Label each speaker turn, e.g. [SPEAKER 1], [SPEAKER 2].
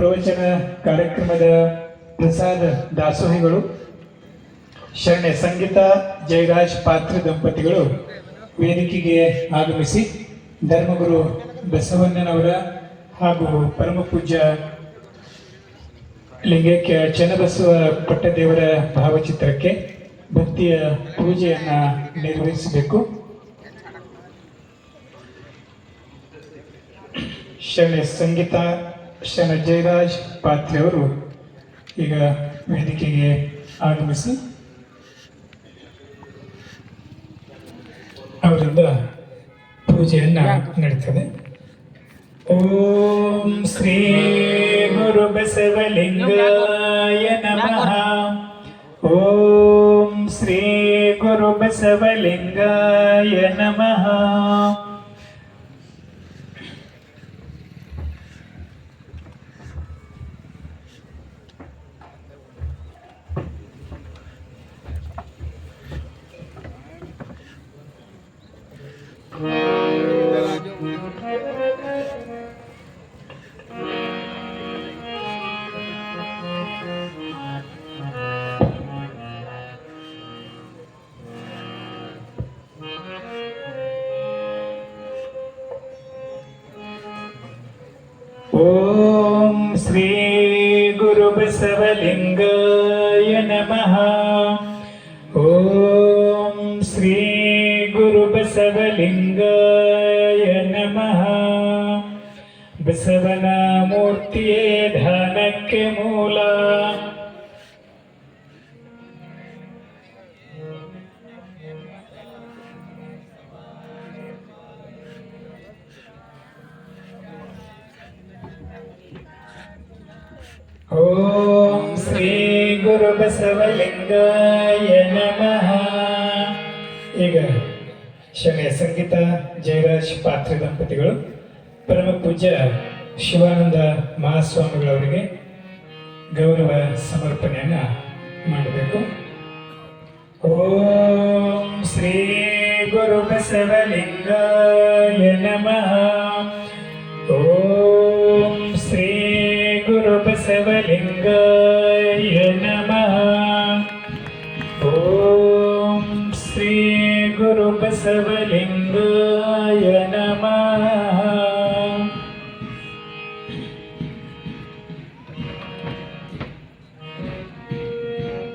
[SPEAKER 1] ಪ್ರವಚನ ಕಾರ್ಯಕ್ರಮದ ಪ್ರಸಾದ ದಾಸೋಹಿಗಳು ಶರಣೆ ಸಂಗೀತ ಜಯರಾಜ್ ಪಾತ್ರ ದಂಪತಿಗಳು ವೇದಿಕೆಗೆ ಆಗಮಿಸಿ ಧರ್ಮಗುರು ಬಸವಣ್ಣನವರ ಹಾಗೂ ಪರಮ ಪೂಜ್ಯ ಲಿಂಗೈಕ್ಯ ಚನ್ನಬಸವ ಪಟ್ಟದೇವರ ಭಾವಚಿತ್ರಕ್ಕೆ ಭಕ್ತಿಯ ಪೂಜೆಯನ್ನ ನಿರ್ವಹಿಸಬೇಕು. ಶರಣೆ ಸಂಗೀತ ಶರಣ ಜಯರಾಜ್ ಪಾತ್ರೆ ಅವರು ಈಗ ವೇದಿಕೆಗೆ ಆಗಮಿಸಿ ಅವರಿಂದ ಪೂಜೆಯನ್ನ ನಡೀತದೆ. ಓಂ ಶ್ರೀ ಗುರು ಬಸವಲಿಂಗಾಯ ನಮಃ. ಓಂ ಶ್ರೀ ಗುರು ಬಸವಲಿಂಗಾಯ ನಮಃ. ಓಂ ಶ್ರೀ ಗುರು ಬಸವಲಿಂಗಾಯ ನಮಃ. ಓಂ ಶ್ರೀ ಗುರು ಬಸವಲಿಂಗಾಯ ನಮಃ. ಬಸವನ ಮೂರ್ತಿಯೇ ಧ್ಯಾನಕ್ಕೆ ಮೂಲ. ಓಂ ಶ್ರೀ ಗುರು ಬಸವಲಿಂಗಾಯ ನಮಃ. ಈಗ ಶರಣೆ ಸಂಗೀತ ಜಯರಾಜ್ ಪಾತ್ರ ದಂಪತಿಗಳು ಪರಮ ಪೂಜ್ಯ ಶಿವಾನಂದ ಮಹಾಸ್ವಾಮಿಗಳವರಿಗೆ ಗೌರವ ಸಮರ್ಪಣೆಯನ್ನ ಮಾಡಬೇಕು. ಓಂ ಶ್ರೀ ಗುರು ಬಸವಲಿಂಗಾಯ ನಮಃ. ಓಂ ಶ್ರೀ ಗುರು ಬಸವಲಿಂಗಾಯ ನಮಃ. ಓಂ ಶ್ರೀ ಗುರು ಬಸವಲಿಂಗಾಯ